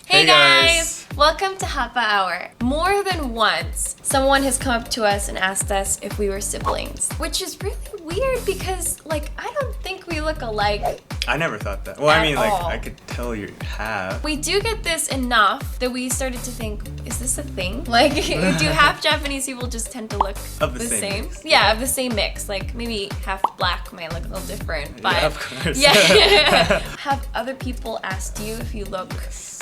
Hey guys! Welcome to Hapa Hour. More than once, someone has come up to us and asked us if we were siblings, which is really weird because, like, I don't think we look alike. I never thought that. Well, I mean, like, all. I could tell you half. We do get this enough that we started to think, is this a thing? Like, do half Japanese people just tend to look Of the the same same? mix. Yeah, of the same mix. Like, maybe half black might look a little different, but Yeah, of course. yeah. Have other people asked you if you look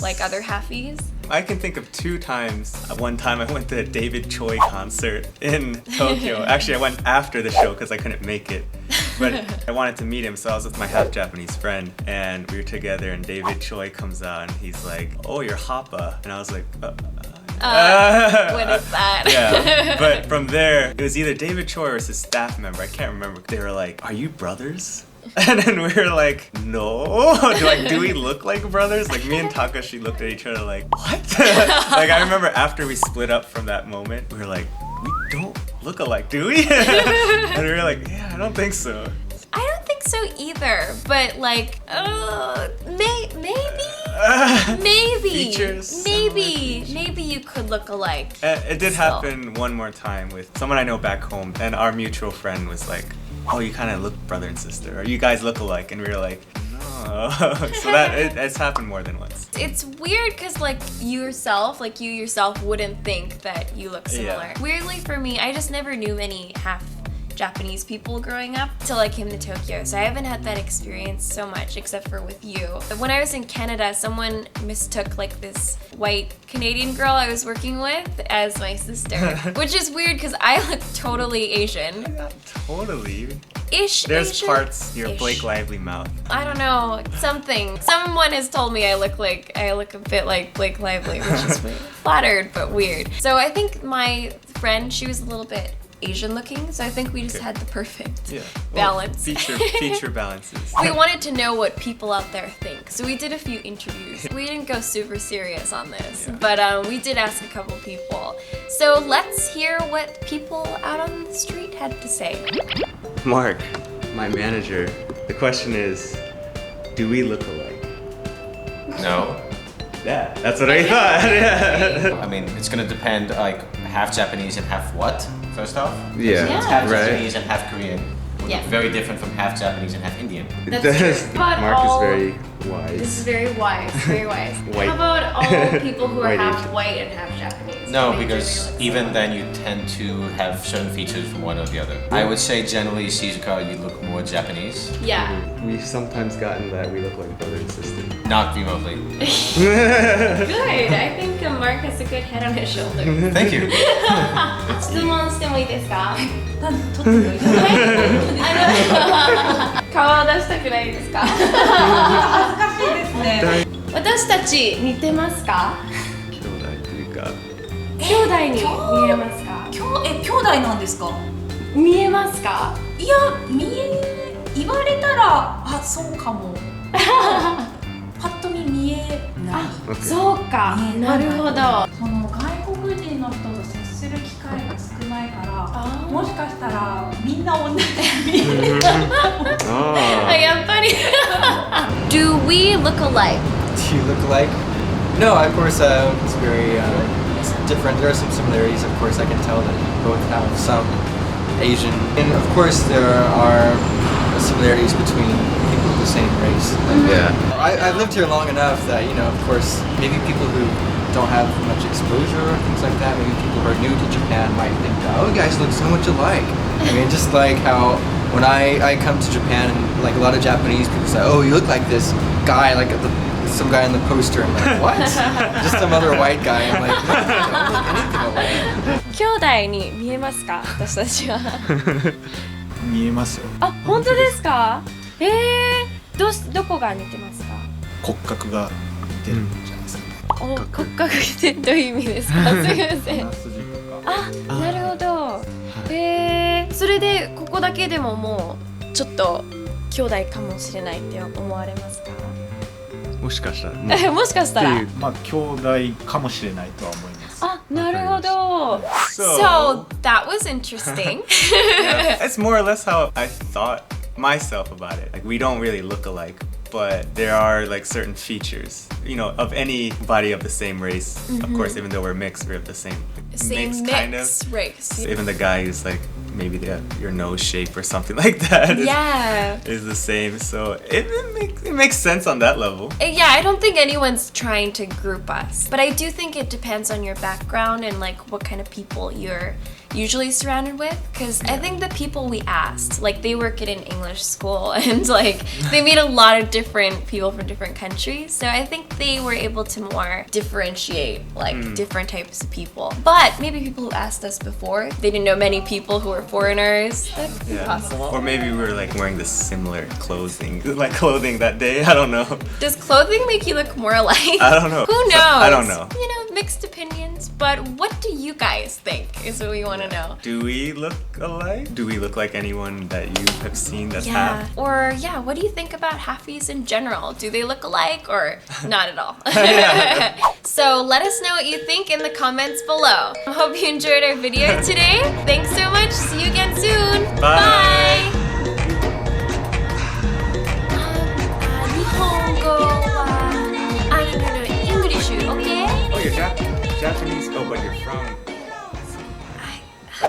like other halfies? I can think of 2 times. One time I went to a David Choi concert in Tokyo. Actually, I went after the show because I couldn't make it. But I wanted to meet him, so I was with my half-Japanese friend, and we were together, and David Choi comes out, and he's like, "Oh, you're Hapa." And I was like, What is that? Yeah, but from there, it was either David Choi or his staff member, I can't remember. They were like, "Are you brothers?" And then we were like, "No." Do we look like brothers? Like, me and Takashi looked at each other like, "What?" Like, I remember after we split up from that moment, we were like, "We don't look alike, do we?" And we were like, "Yeah, I don't think so." I don't think so either, but like, maybe. Features, Maybe you could look alike. It did So. happen one more time with someone I know back home, and our mutual friend was like, "Oh, you kind of look brother and sister, or you guys look alike," and we were like, "No." So it's happened more than once. It's weird because like you yourself wouldn't think that you look similar. Yeah. Weirdly for me, I just never knew many half Japanese people growing up till I came to Tokyo, so I haven't had that experience so much except for with you. When I was in Canada, someone mistook like this white Canadian girl I was working with as my sister, which is weird because I look totally Asian. Not totally. There's Parts your Blake Lively mouth. I don't know, something. Someone has told me I look a bit like Blake Lively, which is weird. Flattered but weird. So I think my friend, she was a little bit Asian looking, so I think we just had the perfect balance. Feature balances. We wanted to know what people out there think, so we did a few interviews. We didn't go super serious on this, but we did ask a couple people. So let's hear what people out on the street had to say. Mark, my manager, the question is, do we look alike? No. Yeah, that's what I thought. Yeah. I mean, it's gonna depend, like, half Japanese and half what, first off? Yeah, Yeah. Half right. Japanese and half Korean. Would Yeah. look very different from half Japanese and half Indian. That's true. But Mark all- is very wise. This is very wise, very wise. White. How about all people who are White half Asian. white and half Japanese? No, Make because sure they look even similar. then you tend to have certain features from one or the other. I would say generally, Shizuka, you look more Japanese. Yeah. We've sometimes gotten that we look like brother and sister. Not remotely. Good. I think Mark has a good head on his shoulder. Thank you. 質問してもいいですか？とってもいいです顔を出したくないですか？恥ずかしいですね。私たち似てますか？兄弟というか、兄弟に見えますか？兄弟なんですか？見えますか？いや、言われたら、あ、そうかも。パッと見見えない。そうか。なるほど。その外国人の人と接する機会が少ないから、あーもしかしたらみんな同じ見える。やっぱり。Do we look alike? Do you look alike? No, of course, it's very it's different. There are some similarities. Of course, I can tell that you both have some Asian. And of course, there are similarities between people of the same race. Yeah. I've lived here long enough that, you know, of course, maybe people who don't have much exposure or things like that, maybe people who are new to Japan might think that, oh, you guys look so much alike. I mean, just like how when I come to Japan and like a lot of Japanese people say, oh, you look like this guy, like some guy on the poster. I'm like, what? Just some other white guy. I'm like, no, I don't look anything alike. 兄弟に見えますか？私たちは。見えますよ。あ、本当ですか？どこが似てますか？骨格が似てるんじゃないですかね。お骨格ってどういう意味ですか？すみません。鼻筋とか。あ、なるほど。それでここだけでももうちょっと兄弟かもしれないって思われますか？もしかしたら。もしかしたら。まあ兄弟かもしれないとは思います。あ、なるほど。 So that was interesting. it's more or less how I thought myself about it. Like, we don't really look alike, but there are like certain features, you know, of any body of the same race. Of course, even though we're mixed, we're of the same mixed kind of. race. Even the guy who's like maybe your nose shape or something like that is the same. So it makes sense on that level. Yeah, I don't think anyone's trying to group us, but I do think it depends on your background and like what kind of people you're usually surrounded with, because I think the people we asked, like they work at an English school and like they meet a lot of different people from different countries, so I think they were able to more differentiate like different types of people. But maybe people who asked us before, they didn't know many people who were foreigners. That's possible. Or maybe we were like wearing the similar clothing that day. I don't know. Does clothing make you look more alike? I don't know. Who knows? I don't know. You know, mixed opinions, but what do you guys think is what we want to know. Do we look alike? Do we look like anyone that you have seen that's half? Or what do you think about halfies in general? Do they look alike or not at all? So let us know what you think in the comments below. I hope you enjoyed our video today. Thanks so much. See you again soon. Bye. English, okay? Oh, you're Japanese. Oh, but you're from